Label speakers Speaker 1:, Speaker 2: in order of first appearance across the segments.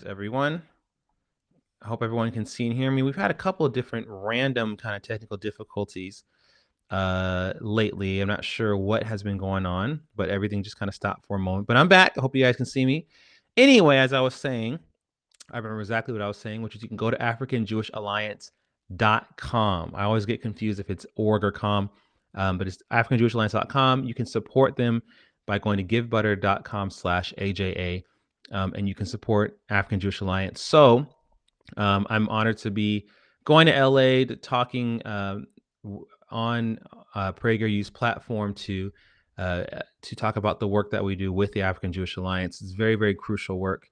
Speaker 1: everyone. I hope everyone can see and hear me. We've had a couple of different random kind of technical difficulties lately. I'm not sure what has been going on, but everything just kind of stopped for a moment. But I'm back. I hope you guys can see me. Anyway, as I was saying, I remember exactly what I was saying, which is you can go to AfricanJewishAlliance.com. I always get confused if it's org or com, but it's AfricanJewishAlliance.com. You can support them by going to givebutter.com/AJA, and you can support African Jewish Alliance. So I'm honored to be going to LA talking on PragerU's platform to talk about the work that we do with the African Jewish Alliance. It's very, very crucial work.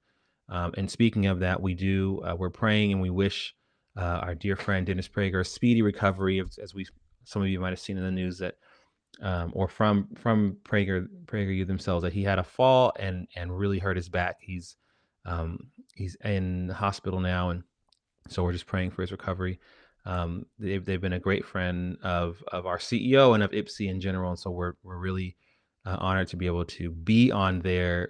Speaker 1: And speaking of that, we're praying and we wish our dear friend Dennis Prager a speedy recovery, as some of you might have seen in the news that or from PragerU themselves, that he had a fall and really hurt his back. He's in the hospital now, and so we're just praying for his recovery. They've been a great friend of our CEO and of IPSI in general, and so we're really honored to be able to be on their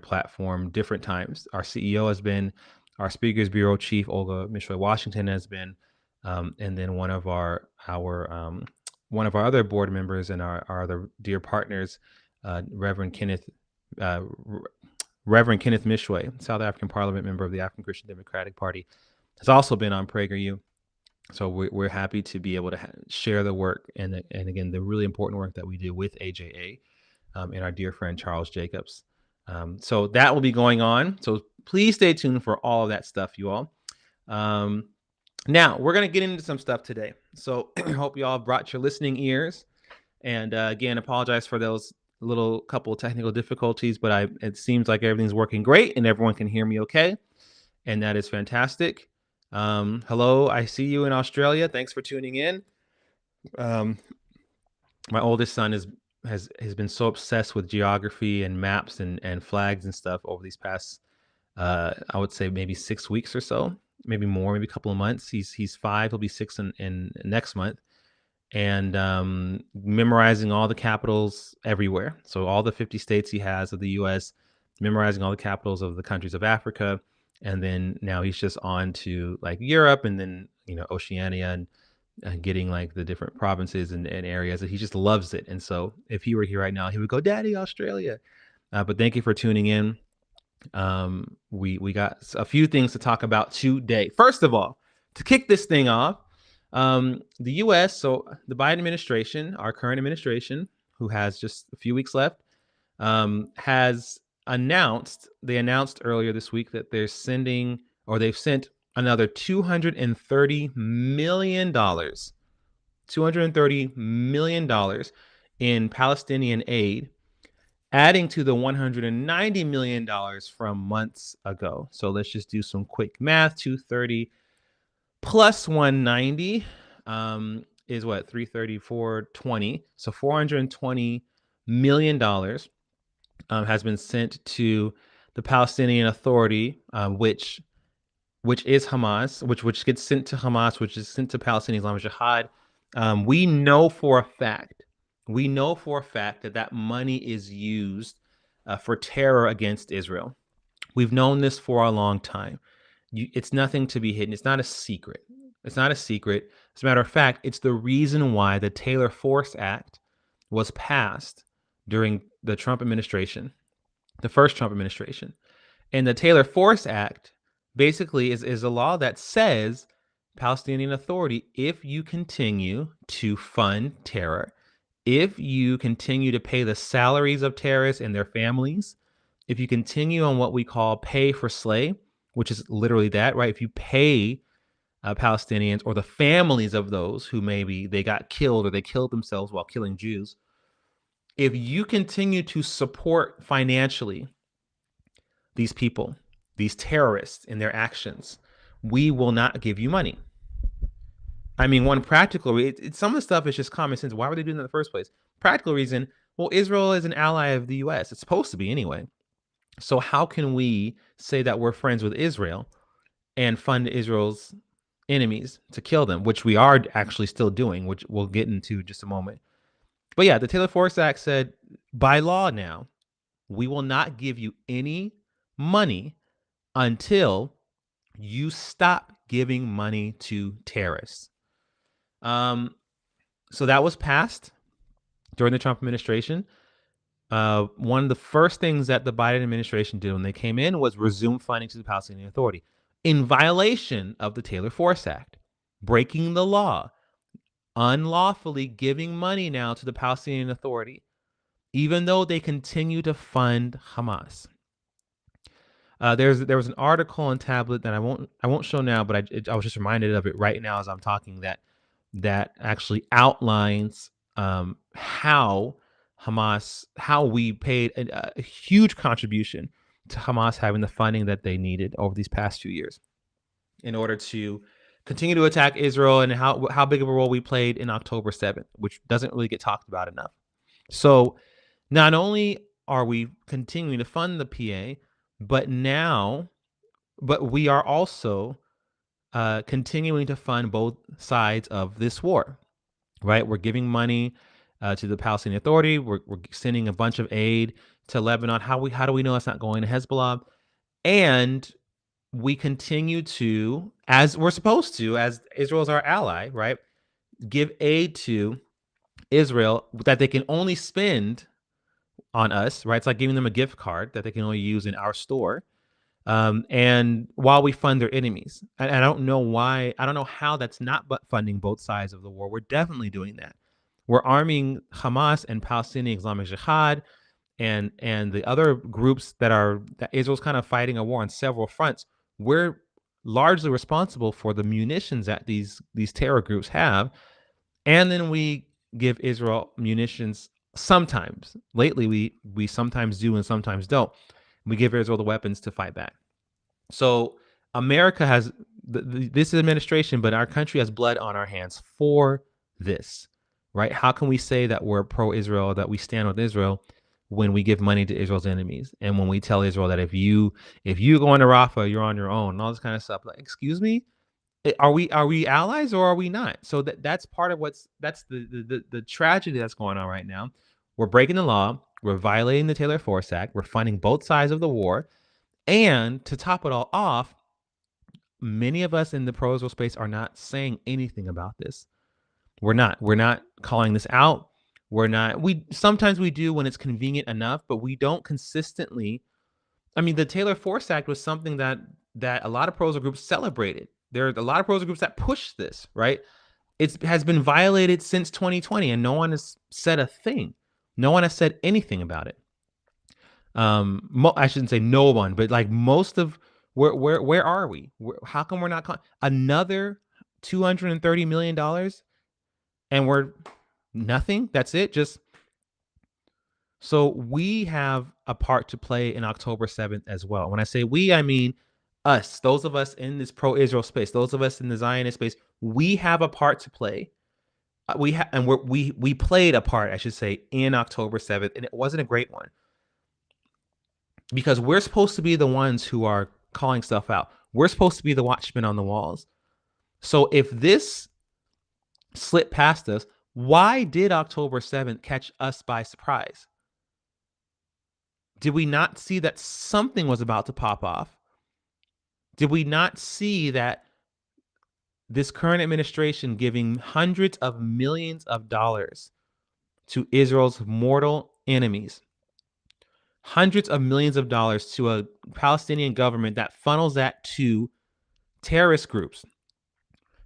Speaker 1: platform different times. Our CEO has been, our Speakers Bureau Chief Olga Mishroy Washington has been, and then one of our other board members and our other dear partners, Reverend Kenneth Mishway, South African Parliament member of the African Christian Democratic Party, has also been on PragerU. So we're happy to be able to share the work and again the really important work that we do with AJA and our dear friend Charles Jacobs. So that will be going on. So please stay tuned for all of that stuff, you all. Now we're gonna get into some stuff today. So I hope you all brought your listening ears. And again, apologize for those little couple of technical difficulties, but it seems like everything's working great and everyone can hear me okay, and that is fantastic. Hello, I see you in Australia. Thanks for tuning in. My oldest son has been so obsessed with geography and maps and flags and stuff over these past, I would say maybe 6 weeks or so, maybe more, maybe a couple of months. He's 5. He'll be 6 in next month, and memorizing all the capitals everywhere. So all the 50 states he has of the U.S., memorizing all the capitals of the countries of Africa. And then now he's just on to like Europe and then, Oceania and getting like the different provinces and areas that he just loves it. And so if he were here right now, he would go, "Daddy, Australia." But thank you for tuning in. We got a few things to talk about today. First of all, to kick this thing off, the U.S., so the Biden administration, our current administration, who has just a few weeks left, has announced earlier this week that they've sent another $230 million in Palestinian aid, adding to the $190 million from months ago. So let's just do some quick math. 230 plus 190 is what? 334.20. So $420 million has been sent to the Palestinian Authority, which is Hamas, which gets sent to Hamas, which is sent to Palestinian Islamic Jihad. We know for a fact that money is used for terror against Israel. We've known this for a long time. It's nothing to be hidden. It's not a secret. As a matter of fact, it's the reason why the Taylor Force Act was passed during the Trump administration, the first Trump administration. And the Taylor Force Act basically is a law that says, Palestinian Authority, if you continue to fund terror, if you continue to pay the salaries of terrorists and their families, if you continue on what we call pay for slay, which is literally that, right? If you pay Palestinians or the families of those who maybe they got killed or they killed themselves while killing Jews, if you continue to support financially these people, these terrorists in their actions, we will not give you money. I mean, one practical, some of the stuff is just common sense. Why were they doing that in the first place? Practical reason, well, Israel is an ally of the U.S. It's supposed to be anyway. So how can we say that we're friends with Israel and fund Israel's enemies to kill them, which we are actually still doing, which we'll get into in just a moment. But yeah, the Taylor Force Act said, by law now, we will not give you any money until you stop giving money to terrorists. So that was passed during the Trump administration. One of the first things that the Biden administration did when they came in was resume funding to the Palestinian Authority in violation of the Taylor Force Act, breaking the law, unlawfully giving money now to the Palestinian Authority, even though they continue to fund Hamas. There was an article on Tablet that I won't show now, but I was just reminded of it right now as I'm talking, that actually outlines how we paid a huge contribution to Hamas having the funding that they needed over these past few years in order to continue to attack Israel, and how big of a role we played in October 7th, which doesn't really get talked about enough. So not only are we continuing to fund the PA, but we are also continuing to fund both sides of this war, right? We're giving money to the Palestinian Authority. We're sending a bunch of aid to Lebanon. How do we know it's not going to Hezbollah? And we continue to, as we're supposed to, as Israel's our ally, right, give aid to Israel that they can only spend on us, right? It's like giving them a gift card that they can only use in our store. And while we fund their enemies, and I don't know how that's not but funding both sides of the war. We're definitely doing that. We're arming Hamas and Palestinian Islamic Jihad and the other groups that Israel's kind of fighting a war on several fronts. We're largely responsible for the munitions that these terror groups have, and then we give Israel munitions sometimes. Lately, we sometimes do and sometimes don't. We give Israel the weapons to fight back. So America has this administration, but our country has blood on our hands for this, right? How can we say that we're pro-Israel, that we stand with Israel, when we give money to Israel's enemies, and when we tell Israel that if you go into Rafah, you're on your own, and all this kind of stuff? Like, excuse me, are we allies or are we not? So that's part of that's the tragedy that's going on right now. We're breaking the law. We're violating the Taylor Force Act. We're funding both sides of the war. And to top it all off, many of us in the pro-Israel space are not saying anything about this. We're not calling this out. Sometimes we do when it's convenient enough, but we don't consistently. I mean, the Taylor Force Act was something that a lot of pro-Israel groups celebrated. There are a lot of pro-Israel groups that push this, right? It has been violated since 2020, and no one has said a thing. No one has said anything about it. I shouldn't say no one, but like most of where are we? How come we're not another $230 million and we're nothing? That's it. So we have a part to play in October 7th as well. When I say we, I mean us, those of us in this pro-Israel space, those of us in the Zionist space. We have a part to play. We played a part, I should say, in October 7th, and it wasn't a great one. Because we're supposed to be the ones who are calling stuff out. We're supposed to be the watchmen on the walls. So if this slipped past us, why did October 7th catch us by surprise? Did we not see that something was about to pop off? Did we not see that this current administration giving hundreds of millions of dollars to Israel's mortal enemies, hundreds of millions of dollars to a Palestinian government that funnels that to terrorist groups?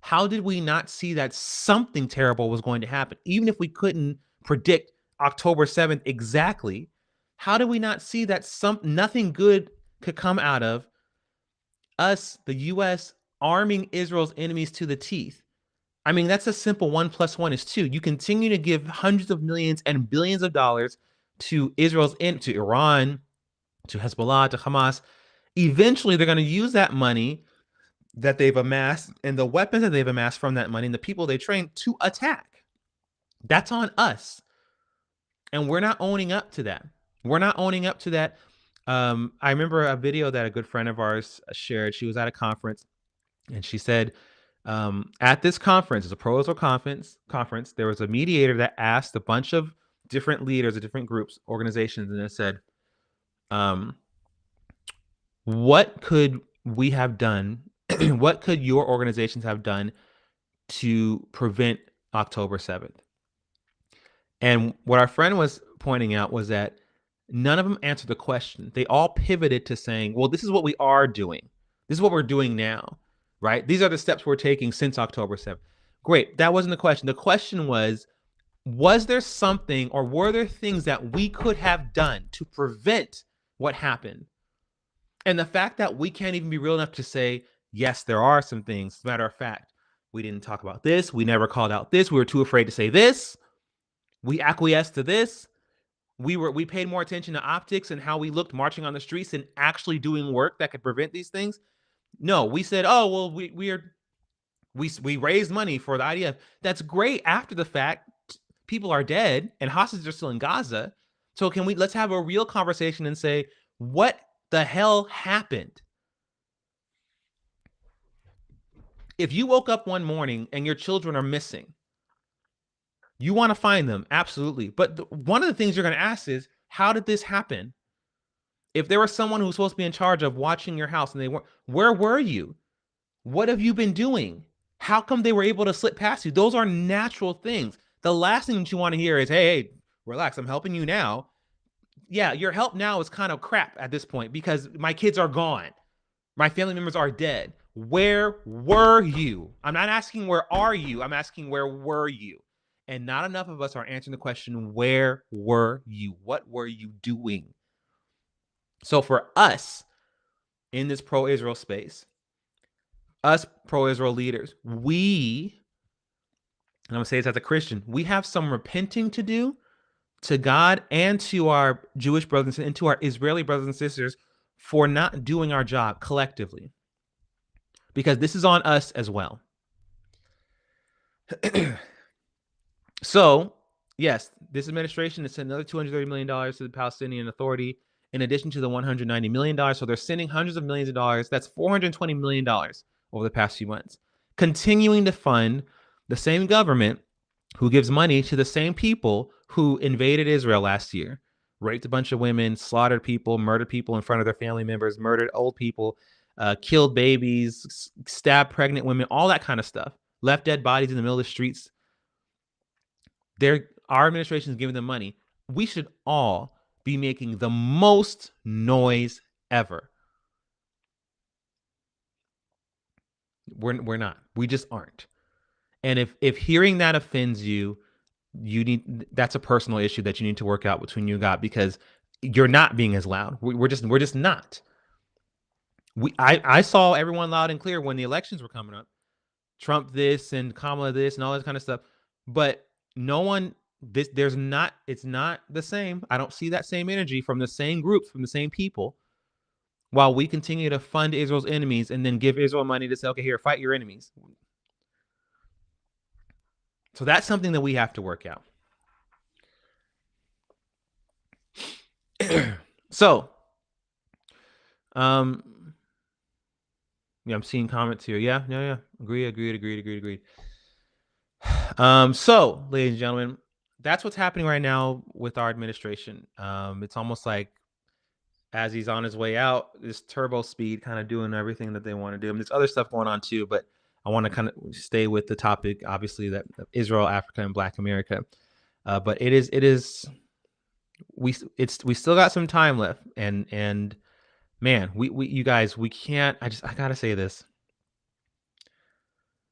Speaker 1: How did we not see that something terrible was going to happen? Even if we couldn't predict October 7th exactly, how did we not see that nothing good could come out of us, the U.S., arming Israel's enemies to the teeth? I mean, that's a simple 1 + 1 is 2. You continue to give hundreds of millions and billions of dollars to to Iran, to Hezbollah, to Hamas. Eventually, they're going to use that money that they've amassed and the weapons that they've amassed from that money and the people they train to attack. That's on us. And we're not owning up to that. We're not owning up to that. I remember a video that a good friend of ours shared. She was at a conference and she said, at this conference, it's a pro-Israel conference, there was a mediator that asked a bunch of different leaders of different groups, organizations, and it said, What could we have done? What could your organizations have done to prevent October 7th? And what our friend was pointing out was that none of them answered the question. They all pivoted to saying, well, this is what we are doing. This is what we're doing now, right? These are the steps we're taking since October 7th. Great. That wasn't the question. The question was there something or were there things that we could have done to prevent what happened? And the fact that we can't even be real enough to say, yes, there are some things. As a matter of fact, we didn't talk about this. We never called out this. We were too afraid to say this. We acquiesced to this. We paid more attention to optics and how we looked marching on the streets and actually doing work that could prevent these things. No, we said, oh well, we raised money for the IDF. That's great. After the fact, people are dead and hostages are still in Gaza. So let's have a real conversation and say, what the hell happened? If you woke up one morning and your children are missing, you want to find them, absolutely. But one of the things you're going to ask is, how did this happen? If there was someone who was supposed to be in charge of watching your house and they weren't, where were you? What have you been doing? How come they were able to slip past you? Those are natural things. The last thing that you want to hear is, hey, relax, I'm helping you now. Yeah, your help now is kind of crap at this point because my kids are gone. My family members are dead. Where were you? I'm not asking where are you? I'm asking where were you? And not enough of us are answering the question, where were you? What were you doing? So for us in this pro-Israel space, us pro-Israel leaders, and I'm going to say this as a Christian, we have some repenting to do to God and to our Jewish brothers and to our Israeli brothers and sisters for not doing our job collectively. Because this is on us as well. So, yes, this administration has sent another $230 million to the Palestinian Authority in addition to the $190 million. So they're sending hundreds of millions of dollars. That's $420 million over the past few months. Continuing to fund the same government who gives money to the same people who invaded Israel last year, raped a bunch of women, slaughtered people, murdered people in front of their family members, murdered old people, killed babies, stabbed pregnant women, all that kind of stuff, left dead bodies in the middle of the streets. Our administration is giving them money. We should all be making the most noise ever. We're not. We just aren't. And if hearing that offends you, that's a personal issue that you need to work out between you and God, because you're not being as loud. We're just not. I saw everyone loud and clear when the elections were coming up. Trump this and Kamala this and all this kind of stuff. But no one, it's not the same. I don't see that same energy from the same groups, from the same people, while we continue to fund Israel's enemies and then give Israel money to say, okay, here, fight your enemies. So that's something that we have to work out. So, yeah, I'm seeing comments here. Yeah. Agreed. So, ladies and gentlemen, that's what's happening right now with our administration. It's almost like as he's on his way out, this turbo speed, kind of doing everything that they want to do. And there's other stuff going on too, but I want to kind of stay with the topic, obviously, that Israel, Africa, and Black America. But we still got some time left, and man, you guys, we can't. I gotta say this.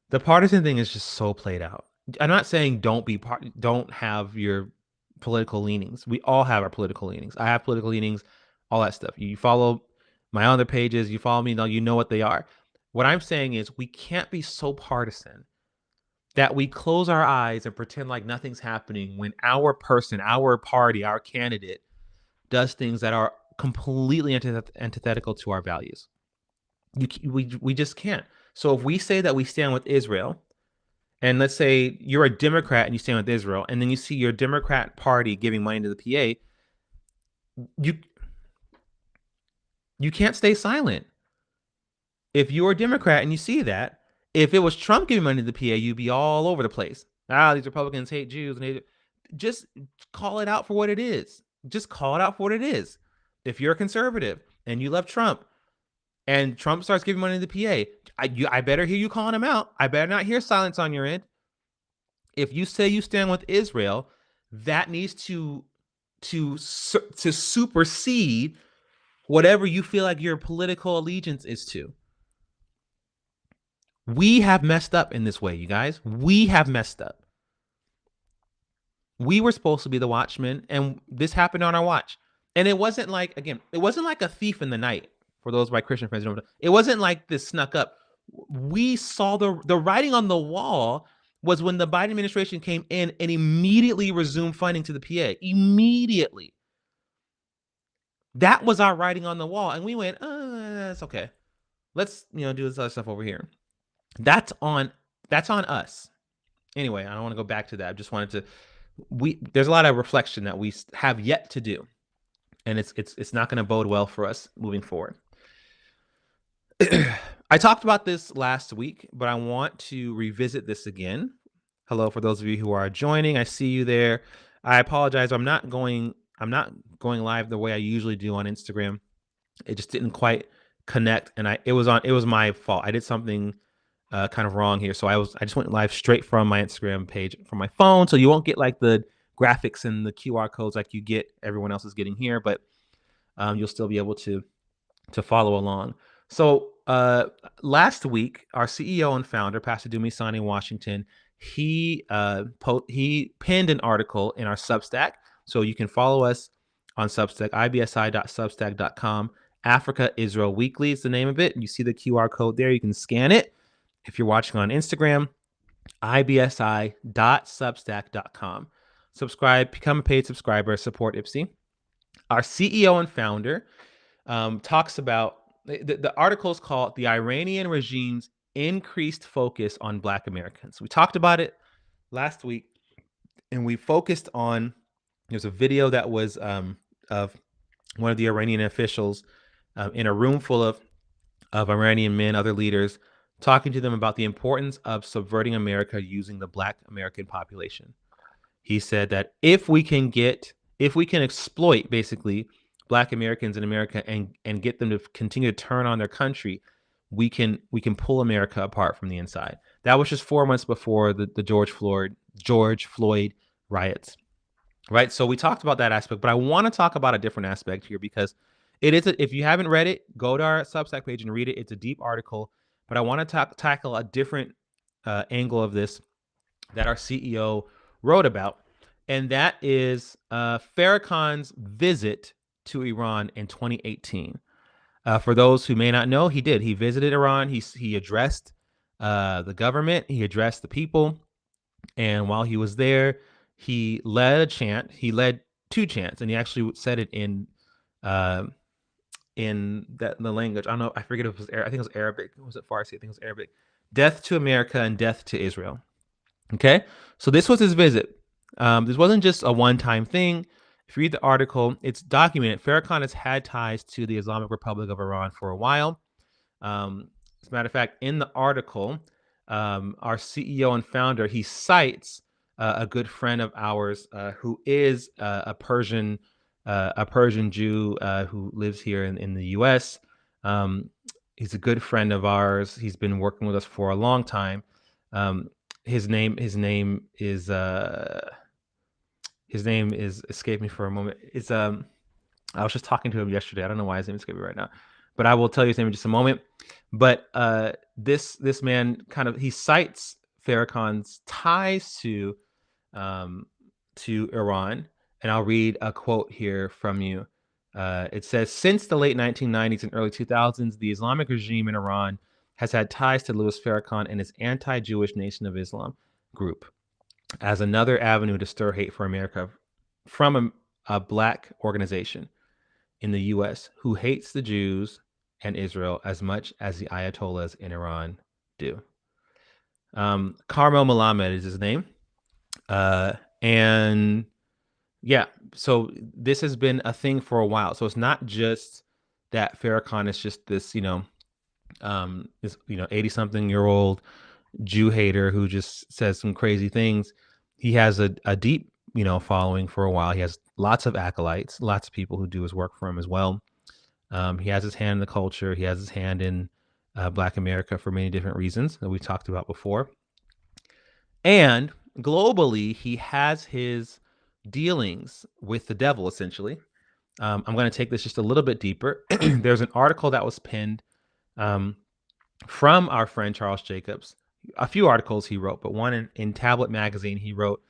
Speaker 1: The partisan thing is just so played out. I'm not saying don't have your political leanings. We all have our political leanings. I have political leanings, all that stuff. You follow my other pages, you follow me, you know what they are. What I'm saying is we can't be so partisan that we close our eyes and pretend like nothing's happening when our person, our party, our candidate does things that are completely antithetical to our values. We just can't. So if we say that we stand with Israel, and let's say you're a Democrat and you stand with Israel, and then you see your Democrat party giving money to the PA, you can't stay silent. If you're a Democrat and you see that, if it was Trump giving money to the PA, you'd be all over the place. These Republicans hate Jews. Just call it out for what it is. Just call it out for what it is. If you're a conservative and you love Trump, And Trump starts giving money to the PA. I better hear you calling him out. I better not hear silence on your end. If you say you stand with Israel, that needs to supersede whatever you feel like your political allegiance is to. We have messed up in this way, you guys. We have messed up. We were supposed to be the watchmen, and this happened on our watch. And it wasn't like, again, it wasn't like a thief in the night. For those of my Christian friends, it wasn't like this snuck up. We saw the writing on the wall was when the Biden administration came in and immediately resumed funding to the PA. Immediately. That was our writing on the wall. And we went, that's okay. Let's, do this other stuff over here. That's on us. Anyway, I don't want to go back to that. I just wanted to, there's a lot of reflection that we have yet to do. And it's not going to bode well for us moving forward. I talked about this last week, but I want to revisit this again. Hello, for those of you who are joining. I see you there. I apologize. I'm not going live the way I usually do on Instagram. It just didn't quite connect, and it was my fault. I did something kind of wrong here. So I just went live straight from my Instagram page from my phone. So you won't get like the graphics and the QR codes like you get everyone else is getting here, but you'll still be able to follow along. So last week, our CEO and founder, Pastor Dumisani Washington, he pinned an article in our Substack. So you can follow us on Substack, ibsi.substack.com. Africa Israel Weekly is the name of it. You see the QR code there. You can scan it. If you're watching on Instagram, ibsi.substack.com. Subscribe, become a paid subscriber, support IPSI. Our CEO and founder talks about, the article is called "The Iranian Regime's Increased Focus on Black Americans." We talked about it last week, and we focused on, there's a video that was of one of the Iranian officials in a room full of Iranian men, other leaders, talking to them about the importance of subverting America using the Black American population. He said that if we can exploit basically Black Americans in America and get them to continue to turn on their country, we can pull America apart from the inside. That was just 4 months before the George Floyd riots, right? So we talked about that aspect, but I want to talk about a different aspect here, because it is if you haven't read it, go to our Substack page and read it. It's a deep article, but I want to tackle a different angle of this that our CEO wrote about, and that is Farrakhan's visit to Iran in 2018. For those who may not know, he visited Iran. He addressed the government. He addressed the people. And while he was there, he led a chant. He led two chants, and he actually said it in the language. I don't know. I forget if it was I think it was Arabic. Was it Farsi? I think it was Arabic. Death to America and death to Israel. Okay. So this was his visit. This wasn't just a one-time thing. If you read the article, it's documented. Farrakhan has had ties to the Islamic Republic of Iran for a while. As a matter of fact, in the article, our CEO and founder, he cites a good friend of ours who is a Persian Jew who lives here in the U.S. He's a good friend of ours. He's been working with us for a long time. His name is escaped me for a moment. It's I was just talking to him yesterday. I don't know why his name escaped me right now, but I will tell you his name in just a moment. But this man he cites Farrakhan's ties to Iran, and I'll read a quote here from you. It says, "Since the late 1990s and early 2000s, the Islamic regime in Iran has had ties to Louis Farrakhan and his anti-Jewish Nation of Islam group as another avenue to stir hate for America from a Black organization in the U.S. who hates the Jews and Israel as much as the Ayatollahs in Iran do." Carmel Melamed is his name. And yeah, so this has been a thing for a while. So it's not just that Farrakhan is just this, 80-something-year-old Jew hater who just says some crazy things. He has a deep, following for a while. He has lots of acolytes, lots of people who do his work for him as well. He has his hand in the culture. He has his hand in Black America for many different reasons that we've talked about before. And globally, he has his dealings with the devil, essentially. I'm going to take this just a little bit deeper. There's an article that was penned um, from our friend Charles Jacobs. A few articles he wrote, but one in Tablet magazine he wrote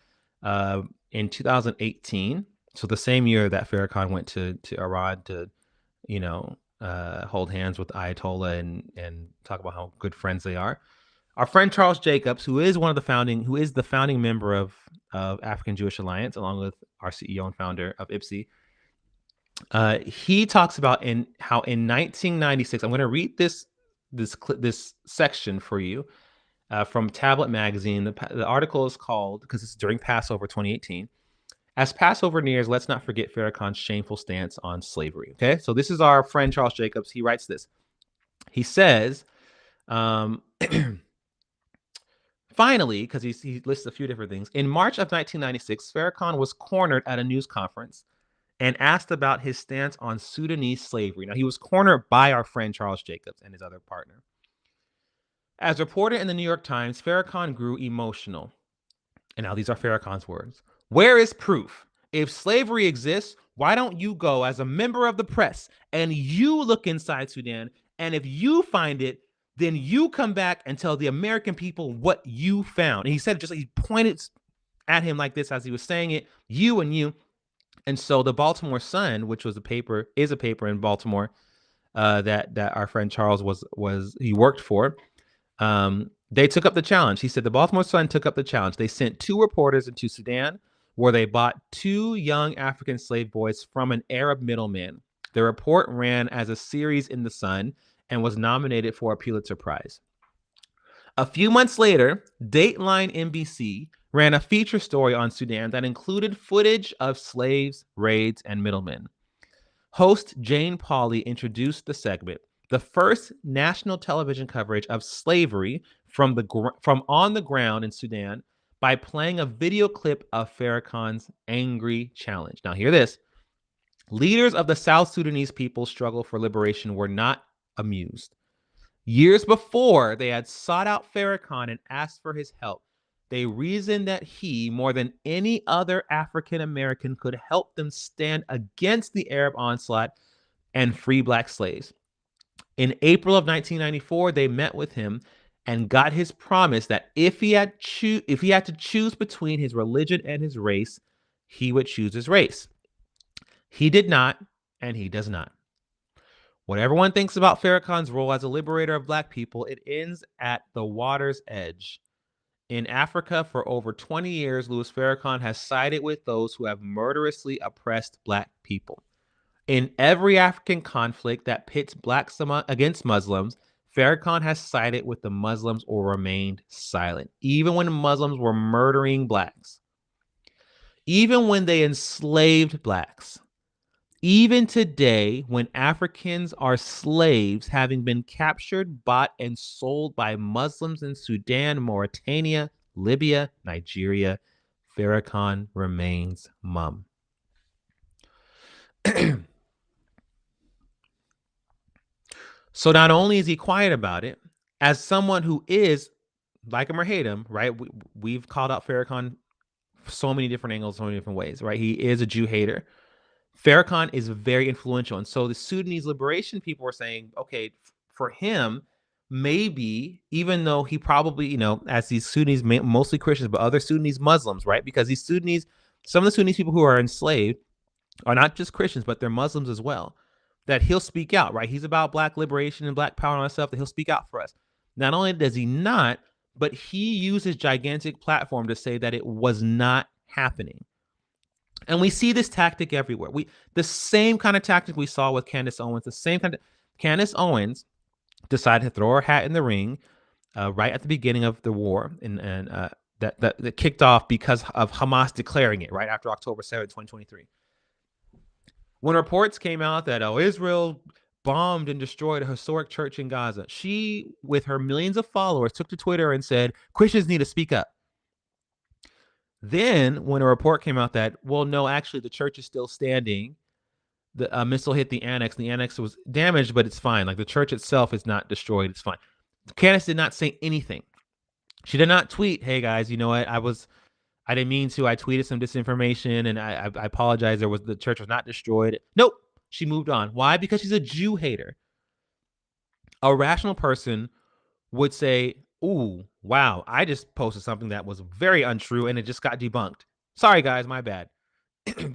Speaker 1: in 2018. So the same year that Farrakhan went to Iran to, hold hands with the Ayatollah and talk about how good friends they are. Our friend Charles Jacobs, who is the founding member of African Jewish Alliance, along with our CEO and founder of IPSI, he talks about how in 1996. I'm going to read this section for you from Tablet magazine. The article is called, because it's during Passover 2018. As Passover nears, let's not forget Farrakhan's shameful stance on slavery. Okay, so this is our friend Charles Jacobs. He writes this. He says, finally, because he lists a few different things. In March of 1996, Farrakhan was cornered at a news conference and asked about his stance on Sudanese slavery. Now, he was cornered by our friend Charles Jacobs and his other partner. As reported in the New York Times, Farrakhan grew emotional. And now these are Farrakhan's words. Where is proof? If slavery exists, why don't you go as a member of the press and you look inside Sudan? And if you find it, then you come back and tell the American people what you found. And he said, he pointed at him like this as he was saying it, you and you. And so the Baltimore Sun, which is a paper in Baltimore that our friend Charles he worked for, they took up the challenge. He said the Baltimore Sun took up the challenge. They sent 2 reporters into Sudan, where they bought 2 young African slave boys from an Arab middleman. The report ran as a series in the Sun and was nominated for a Pulitzer Prize. A few months later, Dateline NBC ran a feature story on Sudan that included footage of slaves, raids, and middlemen. Host Jane Pauley introduced the segment, the first national television coverage of slavery from on the ground in Sudan, by playing a video clip of Farrakhan's angry challenge. Now, hear this. Leaders of the South Sudanese people's struggle for liberation were not amused. Years before, they had sought out Farrakhan and asked for his help. They reasoned that he, more than any other African American, could help them stand against the Arab onslaught and free Black slaves. In April of 1994, they met with him and got his promise that if he had to choose between his religion and his race, he would choose his race. He did not, and he does not. Whatever one thinks about Farrakhan's role as a liberator of Black people, it ends at the water's edge. In Africa, for over 20 years, Louis Farrakhan has sided with those who have murderously oppressed Black people. In every African conflict that pits Blacks against Muslims, Farrakhan has sided with the Muslims or remained silent, even when Muslims were murdering Blacks, even when they enslaved Blacks. Even today, when Africans are slaves, having been captured, bought, and sold by Muslims in Sudan, Mauritania, Libya, Nigeria, Farrakhan remains mum. So not only is he quiet about it, as someone who is, like him or hate him, right? We've called out Farrakhan so many different angles, so many different ways, right? He is a Jew hater. Farrakhan is very influential. And so the Sudanese liberation people were saying, okay, for him, maybe, even though he probably, as these Sudanese, mostly Christians, but other Sudanese Muslims, right? Because these Sudanese, some of the Sudanese people who are enslaved are not just Christians, but they're Muslims as well, that he'll speak out, right? He's about Black liberation and Black power and all that stuff, that he'll speak out for us. Not only does he not, but he used his gigantic platform to say that it was not happening. And we see this tactic everywhere. The same kind of tactic we saw with Candace Owens, the same kind of Candace Owens decided to throw her hat in the ring right at the beginning of the war, and that kicked off because of Hamas declaring it right after October 7th, 2023. When reports came out that Israel bombed and destroyed a historic church in Gaza, she, with her millions of followers, took to Twitter and said, Christians need to speak up. Then, when a report came out that, well, no, actually, the church is still standing, the missile hit the annex. The annex was damaged, but it's fine. Like the church itself is not destroyed. It's fine. Candace did not say anything. She did not tweet, "Hey guys, you know what? I didn't mean to. I tweeted some disinformation, and I apologize. The church was not destroyed." Nope. She moved on. Why? Because she's a Jew hater. A rational person would say, "Ooh, wow, I just posted something that was very untrue, and it just got debunked. Sorry, guys, my bad."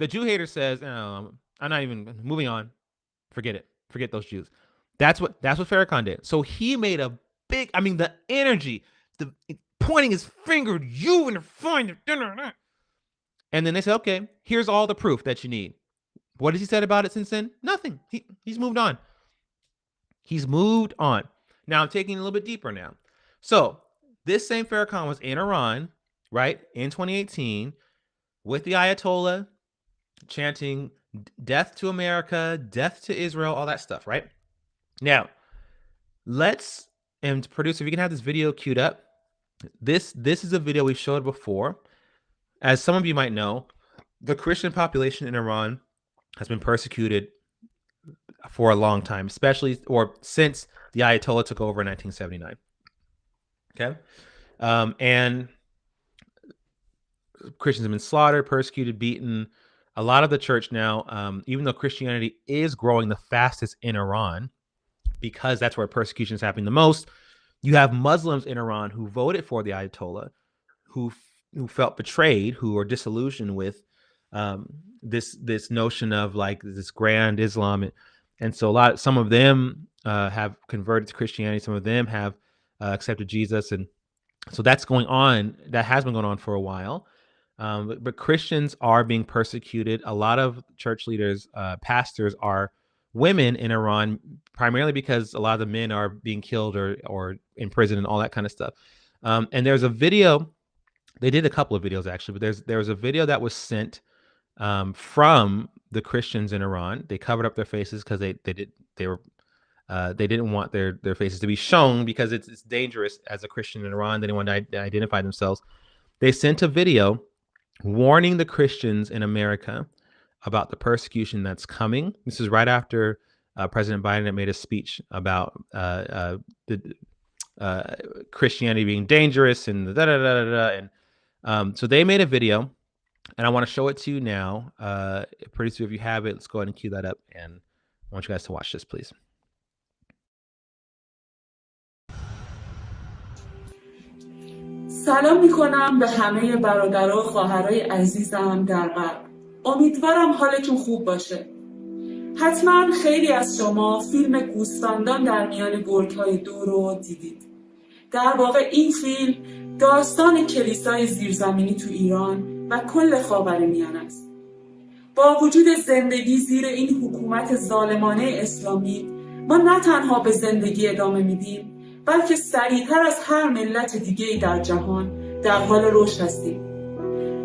Speaker 1: The Jew hater says, "Oh, I'm not even moving on. Forget it. Forget those Jews." That's what Farrakhan did. So he made a big. I mean, the energy, the pointing his finger, you in the front, and then they said, "Okay, here's all the proof that you need." What has he said about it since then? Nothing. He's moved on. He's moved on. Now I'm taking it a little bit deeper now. So this same Farrakhan was in Iran, right, in 2018 with the Ayatollah chanting death to America, death to Israel, all that stuff, right? Now, and producer, if you can have this video queued up. This is a video we showed before. As some of you might know, the Christian population in Iran has been persecuted for a long time, especially or since the Ayatollah took over in 1979. Okay. And Christians have been slaughtered, persecuted, beaten. A lot of the church now, even though Christianity is growing the fastest in Iran, because that's where persecution is happening the most, you have Muslims in Iran who voted for the Ayatollah, who felt betrayed, who are disillusioned with this notion of like this grand Islam, and so some of them have converted to Christianity. Some of them have accepted Jesus, and so that's going on. That has been going on for a while. But Christians are being persecuted. A lot of church leaders, pastors, are women in Iran, primarily because a lot of the men are being killed or in prison and all that kind of stuff. And there's a video. They did a couple of videos actually, but there was a video that was sent from the Christians in Iran. They covered up their faces because they didn't want their faces to be shown because it's dangerous as a Christian in Iran. They didn't want to identify themselves. They sent a video warning the Christians in America about the persecution that's coming. This is right after President Biden had made a speech about Christianity being dangerous and and so they made a video, and I want to show it to you now. Producer, if you have it, let's go ahead and cue that up, and I want you guys to watch this, please.
Speaker 2: سلام میکنم به همه برادرها و خواهرای عزیزم در غرب. امیدوارم حالتون خوب باشه. حتما خیلی از شما فیلم گوسفندان در میان گرگ‌های دو رو دیدید. در واقع این فیلم داستان کلیسای زیرزمینی تو ایران و کل خاورمیانه است. با وجود زندگی زیر این حکومت ظالمانه اسلامی، ما نه تنها به زندگی ادامه میدیم، بلکه سریعتر از هر ملت دیگه‌ای در جهان در حال رشد هستیم.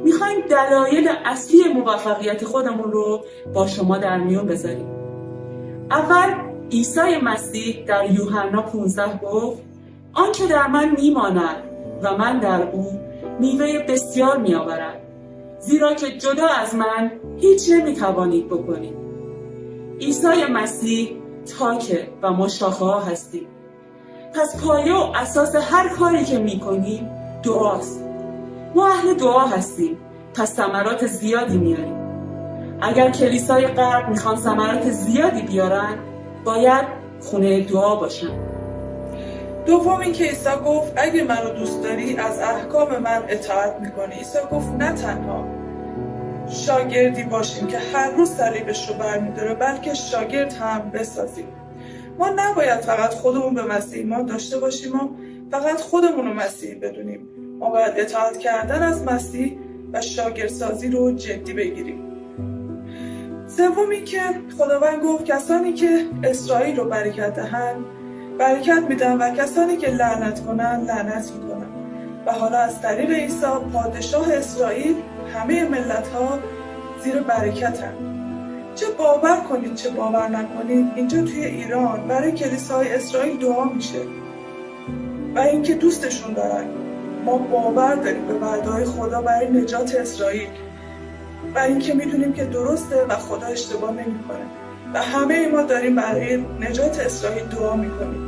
Speaker 2: میخوایم دلایل اصلی موفقیت خودمون رو با شما در میون بذاریم. اول عیسی مسیح در یوحنا 15 گفت: آنچه در من میماند و من در او میوه بسیار میآورد، زیرا که جدا از من هیچ نمیتوانید بکنید. عیسی مسیح تاکه و ما شاخه‌ها هستیم. پس پایه و اساس هر کاری که میکنیم دعاست. ما اهل دعا هستیم، پس ثمرات زیادی میاریم. اگر کلیسای غرب میخوان ثمرات زیادی بیارن، باید خونه دعا باشن.
Speaker 3: دوم این که عیسی گفت اگه منو دوست داری از احکام من اطاعت میکنی. عیسی گفت نه تنها شاگردی باشیم که هر روز صلیبش رو برمیداره، بلکه شاگرد هم بسازیم. ما نباید فقط خودمون به مسیح ایمان داشته باشیم و فقط خودمون رو مسیح بدونیم. ما باید اطاعت کردن از مسیح و شاگردسازی رو جدی بگیریم. سوم این که خداوند گفت کسانی که اسرائیل رو برکت دهند برکت میدن و کسانی که لعنت کنن لعنت میکنن. و حالا از طریق عیسی پادشاه اسرائیل همه ملت ها زیر برکتن. چه باور کنید چه باور نکنید، اینجا توی ایران برای کلیسای اسرائیل دعا میشه و اینکه دوستشون دارن. ما باور داریم به وعده‌های خدا برای نجات اسرائیل و اینکه میدونیم که درسته و خدا اشتباه نمیکنه. و همه ما داریم برای نجات اسرائیل دعا میکنیم.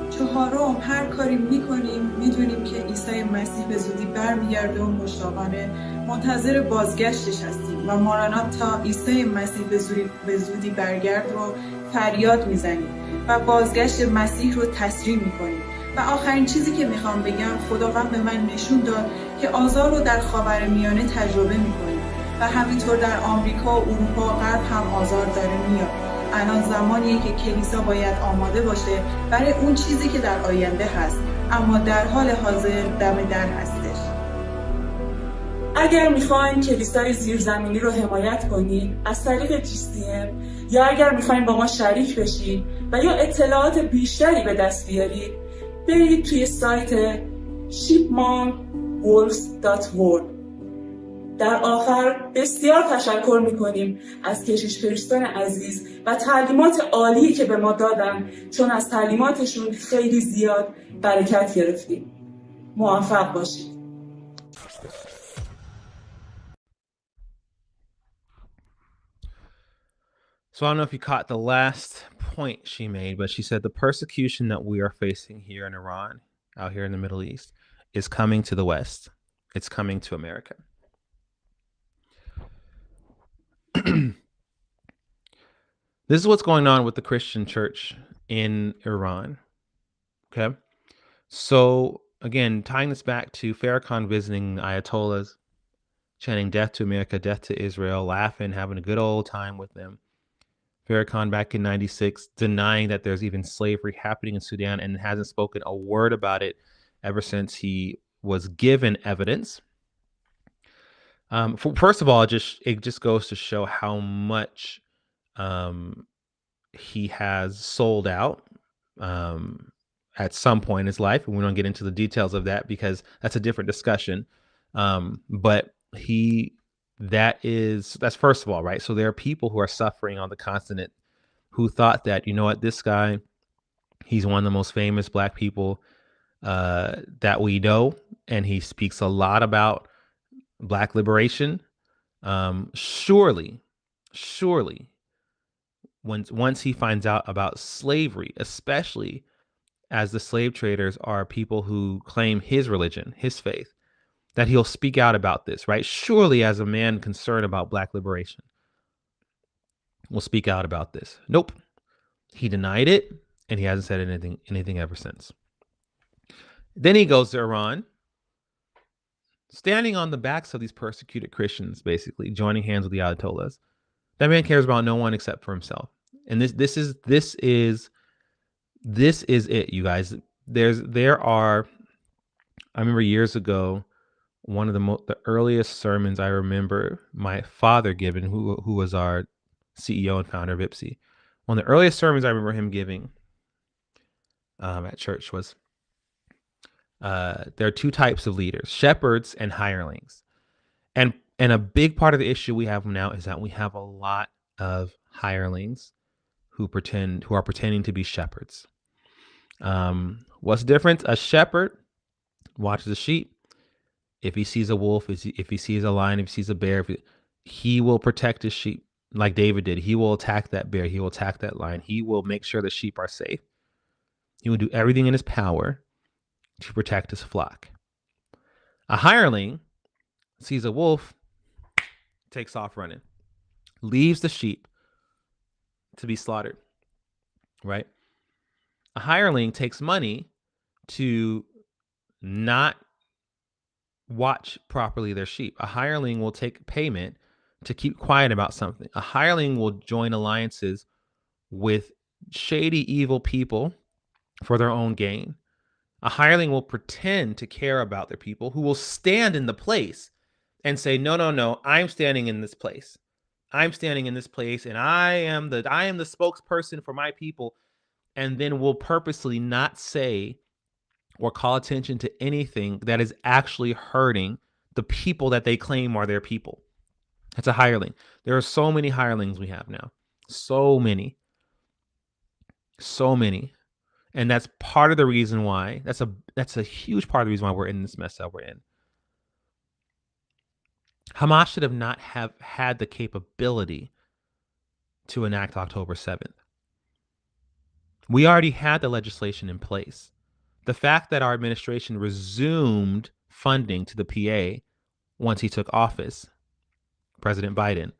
Speaker 4: چهارم، هر کاری میکنیم میدونیم که عیسی مسیح به زودی برمیگرده و مشتاقانه منتظر بازگشتش هستیم و ماراناتا عیسی مسیح به زودی برگرد رو فریاد میزنیم و بازگشت مسیح رو تسریع میکنیم. و آخرین چیزی که میخوام بگم، خداوند به من نشون داد که آزار رو در خاورمیانه تجربه میکنیم و همینطور در آمریکا و اروپا و غرب هم آزار داره میاد. الان زمانیه که کلیسا باید آماده باشه برای اون چیزی که در آینده هست، اما در حال حاضر دم در هستش.
Speaker 2: اگر میخواین کلیسای زیرزمینی رو حمایت کنین از طریق GCM، یا اگر میخواین با ما شریک بشین و یا اطلاعات بیشتری به دست بیارید، برید توی سایت shipmonkwolves.org. در آخر بسیار تشکر میکنیم از کشیش پریستون عزیز و تعلیمات عالی که به ما دادن، چون از تعلیماتشون خیلی زیاد برکت گرفتیم. موفق باشید.
Speaker 1: So I don't know if you caught the last point she made, but she said the persecution that we are facing here in Iran, out here in the Middle East, is coming to the West. It's coming to America. This is what's going on with the Christian church in Iran. Okay. So again, tying this back to Farrakhan visiting Ayatollahs, chanting death to America, death to Israel, laughing, having a good old time with them. Farrakhan back in 96 denying that there's even slavery happening in Sudan and hasn't spoken a word about it ever since he was given evidence. First of all, it just goes to show how much he has sold out at some point in his life, and we don't get into the details of that because that's a different discussion. But that's first of all, right? So there are people who are suffering on the continent who thought that, you know what, this guy, he's one of the most famous Black people that we know, and he speaks a lot about Black liberation. Surely, once he finds out about slavery, especially as the slave traders are people who claim his religion, his faith, that he'll speak out about this, right? Surely, as a man concerned about Black liberation, will speak out about this. Nope. He denied it, and he hasn't said anything ever since. Then he goes to Iran, standing on the backs of these persecuted Christians, basically joining hands with the Ayatollahs. That man cares about no one except for himself. And this is it, you guys. I remember years ago, one of the earliest sermons I remember my father giving, who was our CEO and founder of IPSI. One of the earliest sermons I remember him giving at church was, there are two types of leaders, shepherds and hirelings. And a big part of the issue we have now is that we have a lot of hirelings who are pretending to be shepherds. What's the difference? A shepherd watches the sheep. If he sees a wolf, if he sees a lion, if he sees a bear, he will protect his sheep like David did. He will attack that bear. He will attack that lion. He will make sure the sheep are safe. He will do everything in his power to protect his flock. A hireling sees a wolf, takes off running, leaves the sheep to be slaughtered, right? A hireling takes money to not watch properly their sheep. A hireling will take payment to keep quiet about something. A hireling will join alliances with shady, evil people for their own gain. A hireling will pretend to care about their people, who will stand in the place and say, no, I'm standing in this place. I'm standing in this place, and I am the spokesperson for my people, and then will purposely not say or call attention to anything that is actually hurting the people that they claim are their people. That's a hireling. There are so many hirelings we have now. So many. And that's part of the reason why, that's a huge part of the reason why we're in this mess that we're in. Hamas should have not have had the capability to enact October 7th. We already had the legislation in place. The fact that our administration resumed funding to the PA once he took office, President Biden,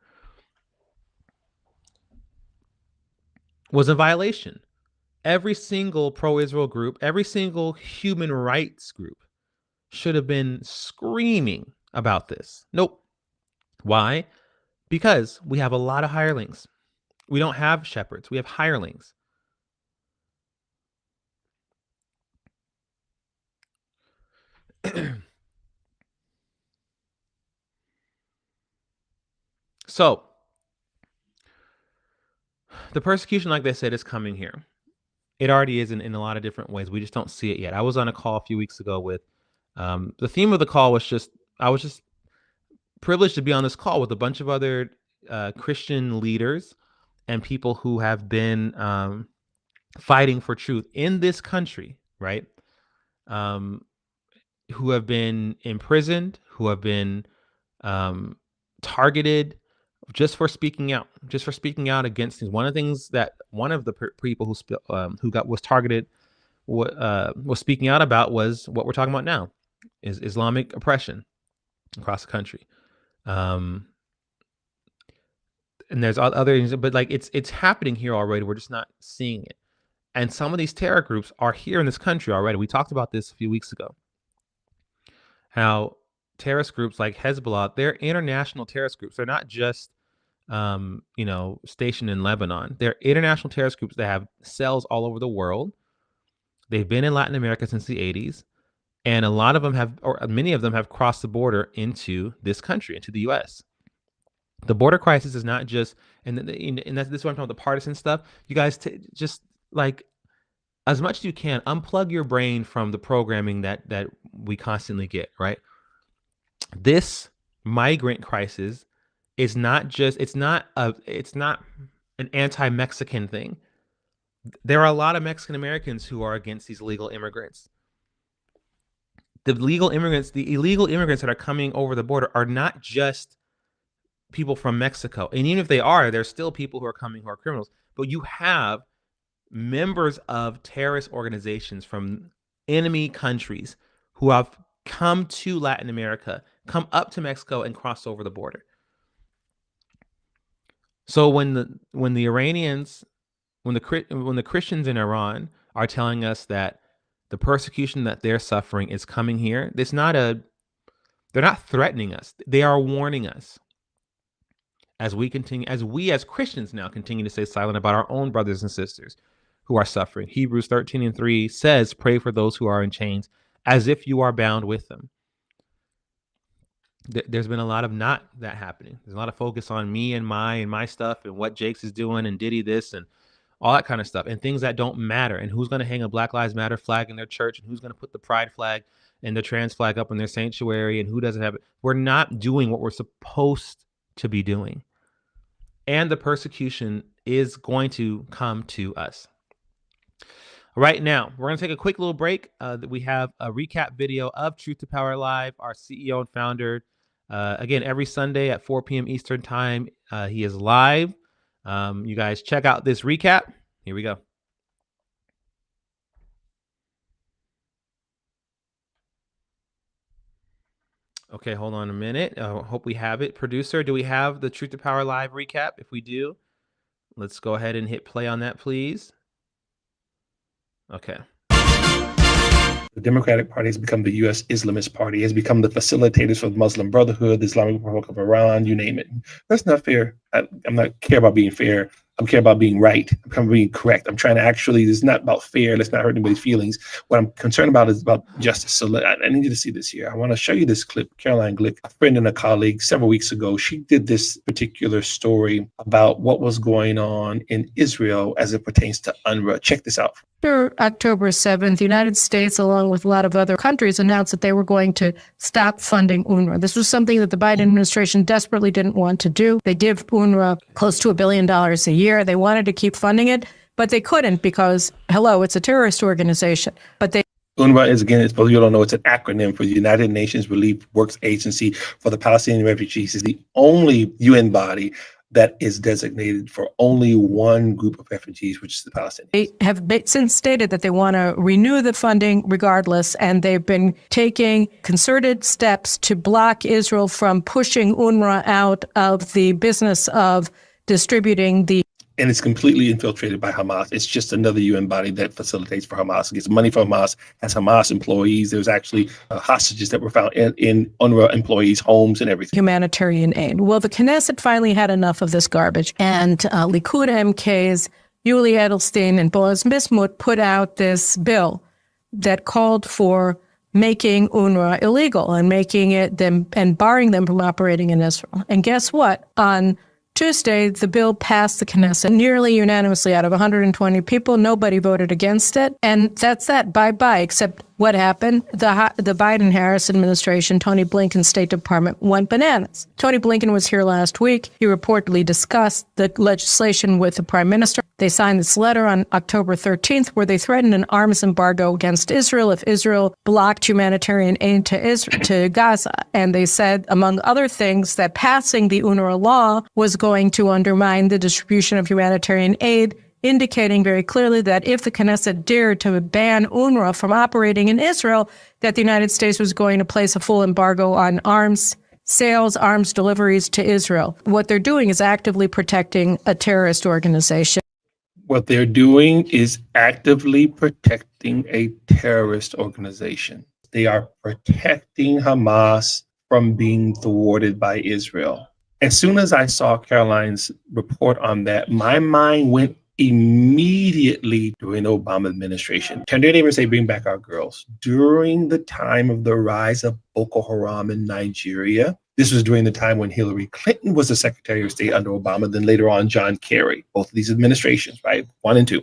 Speaker 1: was a violation. Every single pro-Israel group, every single human rights group should have been screaming about this. Nope. Why? Because we have a lot of hirelings. We don't have shepherds. We have hirelings. So, the persecution, like they said, is coming here. It already is in a lot of different ways. We just don't see it yet. I was on a call a few weeks ago with the theme of the call was just, I was just privileged to be on this call with a bunch of other Christian leaders and people who have been fighting for truth in this country, right? Who have been imprisoned, who have been targeted just for speaking out, against things. One of the things that one of the people who was targeted was speaking out about was what we're talking about now, is Islamic oppression across the country. And there's other things, but like it's happening here already. We're just not seeing it. And some of these terror groups are here in this country already. We talked about this a few weeks ago. How terrorist groups like Hezbollah, they're international terrorist groups. They're not just stationed in Lebanon. They're international terrorist groups that have cells all over the world. They've been in Latin America since the 80s. And a lot of them have, or many of them have crossed the border into this country, into the US. The border crisis is not just, and that's this is what I'm talking about, the partisan stuff. You guys just like, as much as you can, unplug your brain from the programming that we constantly get, right? This migrant crisis is not just, it's not an anti-Mexican thing. There are a lot of Mexican Americans who are against these illegal immigrants. The illegal immigrants that are coming over the border are not just people from Mexico. And even if they are, there's still people who are coming who are criminals. But you have members of terrorist organizations from enemy countries who have come to Latin America, come up to Mexico, and cross over the border. So when the Iranians, when the Christians in Iran are telling us that the persecution that they're suffering is coming here, they're not threatening us. They are warning us. As we as Christians now continue to stay silent about our own brothers and sisters who are suffering. Hebrews 13:3 says, pray for those who are in chains as if you are bound with them. There's been a lot of not that happening. There's a lot of focus on me and my stuff and what Jakes is doing and Diddy this and all that kind of stuff and things that don't matter, and who's going to hang a Black Lives Matter flag in their church and who's going to put the pride flag and the trans flag up in their sanctuary and who doesn't have it. We're not doing what we're supposed to be doing. And the persecution is going to come to us. Right now, we're going to take a quick little break. We have a recap video of Truth to Power Live, our CEO and founder. Again, every Sunday at 4 p.m. Eastern time, he is live. You guys check out this recap. Here we go. Okay, hold on a minute. I hope we have it. Producer, do we have the Truth to Power Live recap? If we do, let's go ahead and hit play on that, please. Okay.
Speaker 5: The Democratic Party has become the U.S. Islamist Party, has become the facilitators for the Muslim Brotherhood, the Islamic Republic of Iran, you name it. That's not fair. I'm not care about being fair. I'm care about being right. I'm kind of being correct. I'm trying to actually, it's not about fair. Let's not hurt anybody's feelings. What I'm concerned about is about justice. So I need you to see this here. I want to show you this clip. Caroline Glick, a friend and a colleague, several weeks ago, she did this particular story about what was going on in Israel as it pertains to UNRWA. Check this out.
Speaker 6: After October 7th, the United States, along with a lot of other countries, announced that they were going to stop funding UNRWA. This was something that the Biden administration desperately didn't want to do. They give UNRWA close to $1 billion a year. They wanted to keep funding it, but they couldn't because, hello, it's a terrorist organization. But they
Speaker 5: UNRWA is, again, for you don't know, it's an acronym for the United Nations Relief Works Agency for the Palestinian Refugees. It's the only UN body that is designated for only one group of refugees, which is the Palestinians.
Speaker 6: They have since stated that they want to renew the funding regardless, and they've been taking concerted steps to block Israel from pushing UNRWA out of the business of distributing the.
Speaker 5: And it's completely infiltrated by Hamas. It's just another UN body that facilitates for Hamas, gets money from Hamas, has Hamas employees. There's actually hostages that were found in UNRWA employees' homes and everything.
Speaker 6: Humanitarian aid. Well, the Knesset finally had enough of this garbage, and Likud MKs Yuli Edelstein and Boaz Bismuth put out this bill that called for making UNRWA illegal and making it them and barring them from operating in Israel. And guess what? On Tuesday, the bill passed the Knesset nearly unanimously. Out of 120 people, nobody voted against it. And that's that. Bye-bye. Except what happened? The Biden-Harris administration, Tony Blinken's State Department, went bananas. Tony Blinken was here last week. He reportedly discussed the legislation with the prime minister. They signed this letter on October 13th where they threatened an arms embargo against Israel if Israel blocked humanitarian aid to Gaza. And they said, among other things, that passing the UNRWA law was going to undermine the distribution of humanitarian aid, indicating very clearly that if the Knesset dared to ban UNRWA from operating in Israel, that the United States was going to place a full embargo on arms sales, arms deliveries to Israel. What they're doing is actively protecting a terrorist organization.
Speaker 5: What they're doing is actively protecting a terrorist organization. They are protecting Hamas from being thwarted by Israel. As soon as I saw Caroline's report on that, my mind went immediately during the Obama administration. Turn to your neighbor and say, bring back our girls. During the time of the rise of Boko Haram in Nigeria, this was during the time when Hillary Clinton was the Secretary of State under Obama, then later on John Kerry, both of these administrations, right? 1 and 2.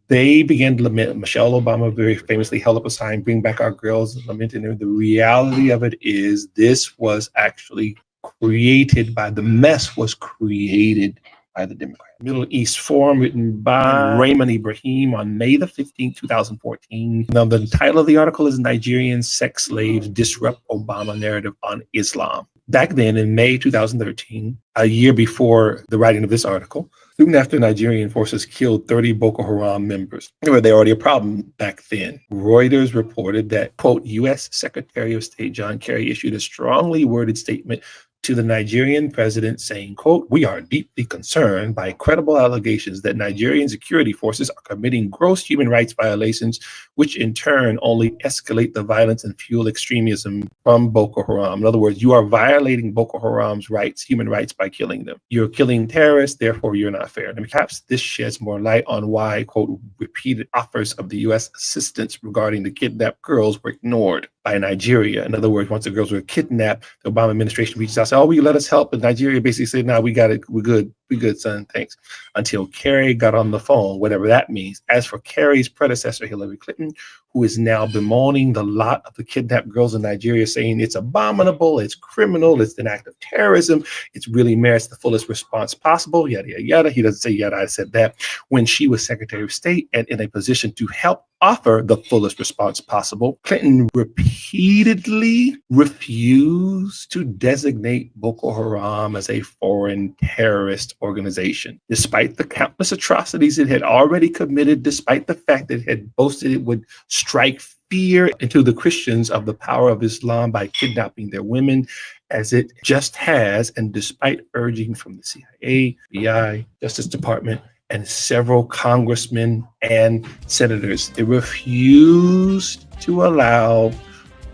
Speaker 5: They began to lament. Michelle Obama very famously held up a sign, bring back our girls, lamenting them. The reality of it is this was actually created by, the mess was created by the Democrats. Middle East Forum, written by Raymond Ibrahim on May the 15th, 2014. Now, the title of the article is Nigerian Sex Slaves Disrupt Obama Narrative on Islam. Back then, in May 2013, a year before the writing of this article, soon after Nigerian forces killed 30 Boko Haram members. They were already a problem back then. Reuters reported that, quote, U.S. Secretary of State John Kerry issued a strongly worded statement to the Nigerian president saying, quote, we are deeply concerned by credible allegations that Nigerian security forces are committing gross human rights violations, which in turn only escalate the violence and fuel extremism from Boko Haram. In other words, you are violating Boko Haram's rights, human rights, by killing them. You're killing terrorists, therefore you're not fair. And perhaps this sheds more light on why, quote, repeated offers of the U.S. assistance regarding the kidnapped girls were ignored by Nigeria. In other words, once the girls were kidnapped, the Obama administration reached out and said, oh, will you let us help? But Nigeria basically said, no, we got it. We're good. We're good, son. Thanks. Until Kerry got on the phone, whatever that means. As for Kerry's predecessor, Hillary Clinton, who is now bemoaning the lot of the kidnapped girls in Nigeria, saying it's abominable, it's criminal, it's an act of terrorism, it really merits the fullest response possible, yada, yada, yada. He doesn't say yada, I said that. When she was Secretary of State and in a position to help offer the fullest response possible, Clinton repeatedly refused to designate Boko Haram as a foreign terrorist organization, despite the countless atrocities it had already committed, despite the fact that it had boasted it would strike fear into the Christians of the power of Islam by kidnapping their women, as it just has, and despite urging from the CIA, FBI, Justice Department, and several congressmen and senators. They refused to allow,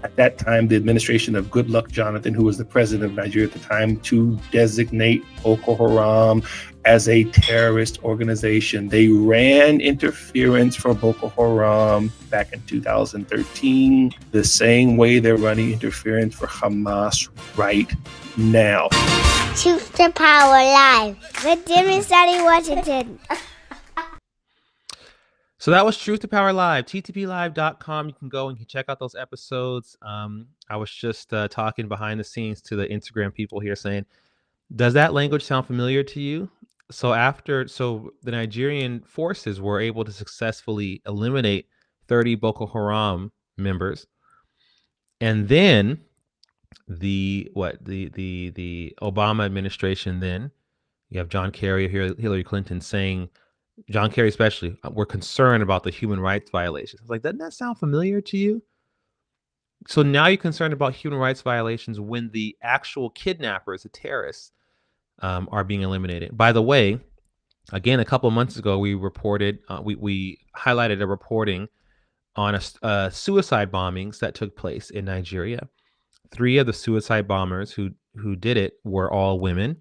Speaker 5: at that time, the administration of Goodluck Jonathan, who was the president of Nigeria at the time, to designate Boko Haram as a terrorist organization. They ran interference for Boko Haram back in 2013, the same way they're running interference for Hamas right now.
Speaker 7: Truth to Power Live with Jimmy Study Washington.
Speaker 1: So that was Truth to Power Live, ttplive.com. You can go and you can check out those episodes. I was just talking behind the scenes to the Instagram people here saying, does that language sound familiar to you? So the Nigerian forces were able to successfully eliminate 30 Boko Haram members. And then the Obama administration then You have John Kerry, Hillary Clinton saying, John Kerry especially, we're concerned about the human rights violations. I was like, doesn't that sound familiar to you? So now you're concerned about human rights violations when the actual kidnappers, the terrorists, are being eliminated. By the way, again, a couple of months ago, we reported, we highlighted a reporting on suicide bombings that took place in Nigeria. 3 of the suicide bombers who did it were all women.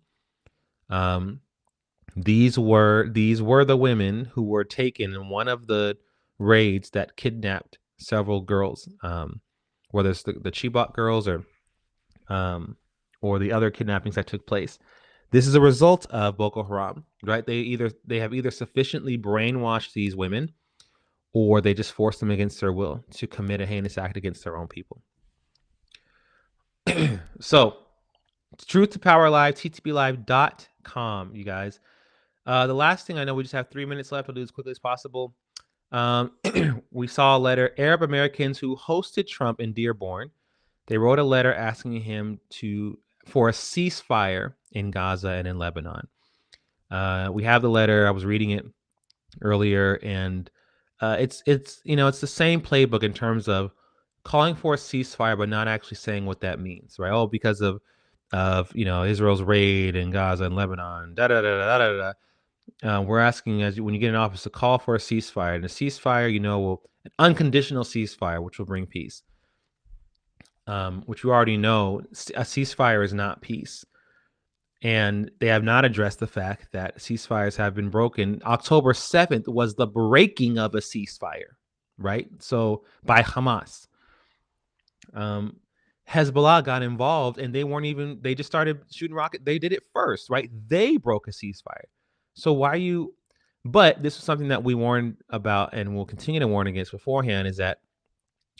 Speaker 1: These were the women who were taken in one of the raids that kidnapped several girls, whether it's the Chibok girls or the other kidnappings that took place. This is a result of Boko Haram, right? They have either sufficiently brainwashed these women, or they just force them against their will to commit a heinous act against their own people. So, Truth to Power Live, ttblive.com, you guys. The last thing, I know we just have 3 minutes left. I'll do as quickly as possible. We saw a letter. Arab Americans who hosted Trump in Dearborn, they wrote a letter asking him for a ceasefire in Gaza and in Lebanon. We have the letter. I was reading it earlier, and it's the same playbook in terms of calling for a ceasefire, but not actually saying what that means, right? Oh, because of Israel's raid in Gaza and Lebanon, we're asking, when you get in office, to call for a ceasefire, and a ceasefire, an unconditional ceasefire, which will bring peace. Which you already know, a ceasefire is not peace. And they have not addressed the fact that ceasefires have been broken. October 7th was the breaking of a ceasefire, right? So by Hamas. Hezbollah got involved, and they just started shooting rockets. They did it first, right? They broke a ceasefire. So but this was something that we warned about and will continue to warn against beforehand, is that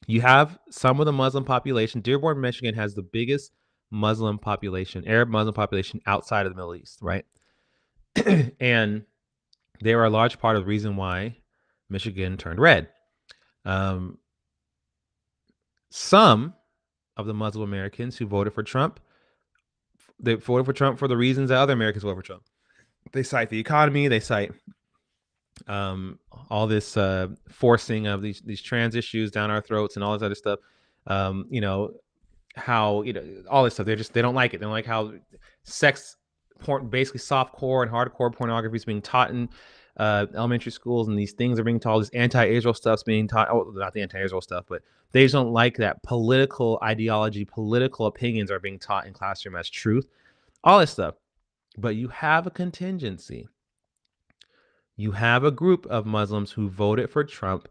Speaker 1: you have some of the Muslim population. Dearborn, Michigan has the biggest Arab Muslim population outside of the Middle East, right? And they are a large part of the reason why Michigan turned red. Some of the Muslim Americans who voted for Trump, they voted for Trump for the reasons that other Americans voted for Trump. They cite the economy. They cite all this forcing of these trans issues down our throats and all this other stuff. How all this stuff. They don't like it. They don't like how sex porn, basically softcore and hardcore pornography, is being taught in elementary schools, and these things are being taught. This anti-Israel stuff's being taught. Oh, not the anti-Israel stuff, but they just don't like that political ideology, political opinions are being taught in classroom as truth. All this stuff. But you have a contingency. You have a group of Muslims who voted for Trump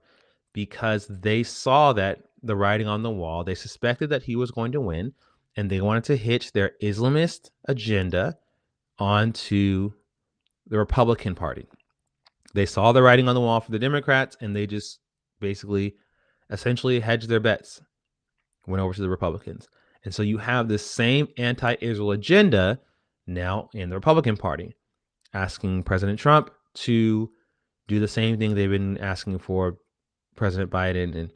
Speaker 1: because they saw that the writing on the wall. They suspected that he was going to win, and they wanted to hitch their Islamist agenda onto the Republican Party. They saw the writing on the wall for the Democrats, and they just basically essentially hedged their bets, went over to the Republicans. And so you have this same anti-Israel agenda now in the Republican Party, asking President Trump to do the same thing they've been asking for President Biden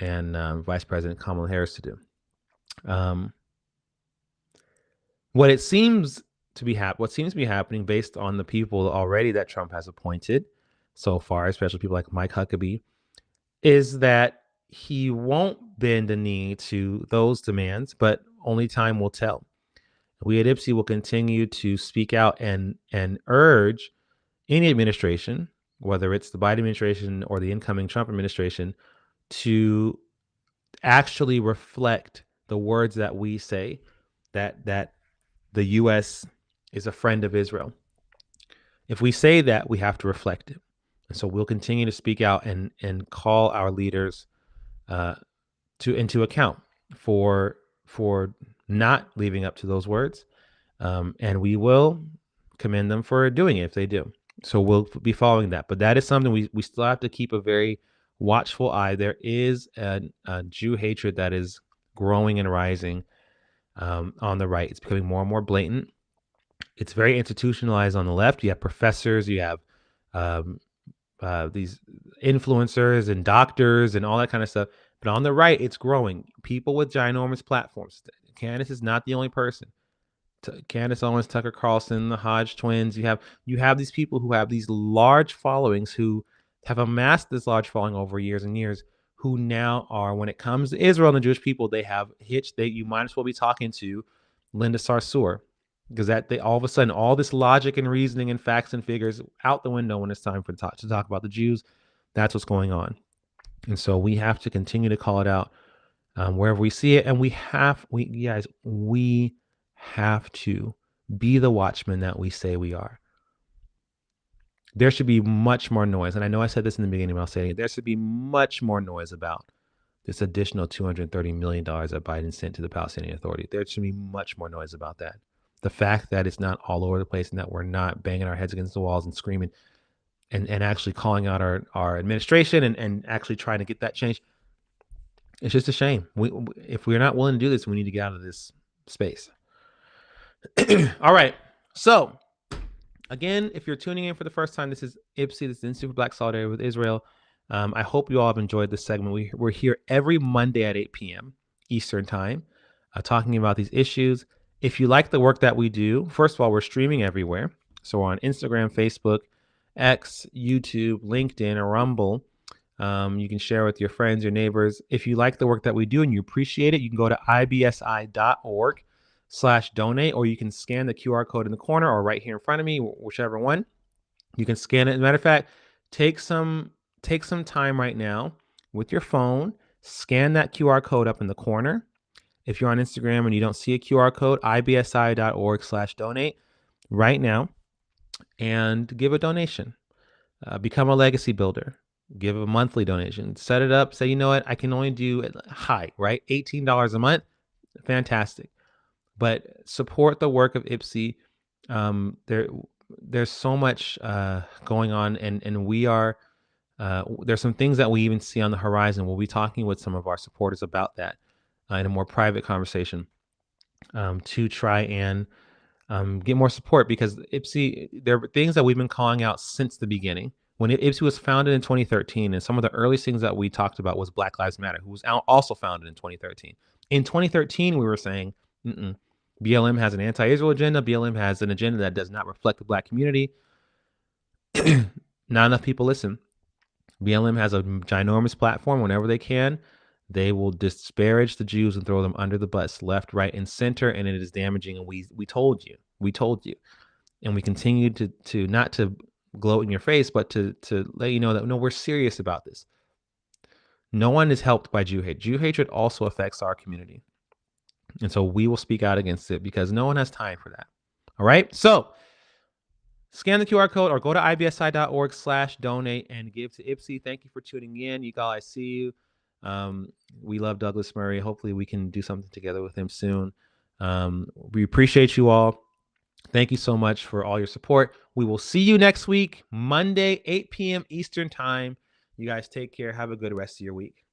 Speaker 1: and Vice President Kamala Harris to do. What seems to be happening, based on the people already that Trump has appointed so far, especially people like Mike Huckabee, is that he won't bend the knee to those demands, but only time will tell. We at IPSI will continue to speak out and urge any administration, whether it's the Biden administration or the incoming Trump administration, to actually reflect the words that we say, that the U.S. is a friend of Israel. If we say that, we have to reflect it. And so we'll continue to speak out and call our leaders into account for not living up to those words. And we will commend them for doing it if they do. So we'll be following that. But that is something we still have to keep a very watchful eye. There is a Jew hatred that is growing and rising on the right. It's becoming more and more blatant. It's very institutionalized on the left. You have professors, you have these influencers and doctors and all that kind of stuff. But on the right, it's growing. People with ginormous platforms. Candace is not the only person. Candace Owens, Tucker Carlson, the Hodge twins. You have these people who have these large followings, who have amassed this large following over years and years, who now are, when it comes to Israel and the Jewish people, they have hitched. You might as well be talking to Linda Sarsour, because they all of a sudden, all this logic and reasoning and facts and figures out the window when it's time to talk about the Jews. That's what's going on. And so we have to continue to call it out wherever we see it. And we have to be the watchmen that we say we are. There should be much more noise. And I know I said this in the beginning, but I'll say it again. There should be much more noise about this additional $230 million that Biden sent to the Palestinian Authority. There should be much more noise about that. The fact that it's not all over the place and that we're not banging our heads against the walls and screaming and actually calling out our administration and actually trying to get that changed. It's just a shame. If we're not willing to do this, we need to get out of this space. All right. So again, if you're tuning in for the first time, this is IPSI, this is Institute for Black Solidarity with Israel. I hope you all have enjoyed this segment. We're here every Monday at 8 p.m. Eastern time, talking about these issues. If you like the work that we do, first of all, we're streaming everywhere. So we're on Instagram, Facebook, X, YouTube, LinkedIn, or Rumble. You can share with your friends, your neighbors. If you like the work that we do and you appreciate it, you can go to ibsi.org/donate, or you can scan the QR code in the corner or right here in front of me, whichever one. You can scan it. As a matter of fact, take some time right now with your phone, scan that QR code up in the corner. If you're on Instagram and you don't see a QR code, ibsi.org/donate right now, and give a donation. Become a legacy builder. Give a monthly donation. Set it up. Say, you know what? I can only do right? $18 a month. Fantastic. But support the work of IPSI. There's so much going on, and we are. There's some things that we even see on the horizon. We'll be talking with some of our supporters about that in a more private conversation to try and get more support, because IPSI, there are things that we've been calling out since the beginning. When IPSI was founded in 2013, and some of the earliest things that we talked about was Black Lives Matter, who was also founded in 2013. In 2013, we were saying, BLM has an anti-Israel agenda. BLM has an agenda that does not reflect the Black community. Not enough people listen. BLM has a ginormous platform. Whenever they can, they will disparage the Jews and throw them under the bus, left, right, and center, and it is damaging. And we told you, and we continue to not to gloat in your face, but to let you know that no, we're serious about this. No one is helped by Jew hate. Jew hatred also affects our community, and so we will speak out against it, because no one has time for that. All right, so scan the QR code or go to ibsi.org/donate and give to IPSI. Thank you for tuning in. You guys, I see you. We love Douglas Murray. Hopefully we can do something together with him soon. We appreciate you all. Thank you so much for all your support. We will see you next week, Monday, 8 p.m. Eastern time. You guys take care. Have a good rest of your week.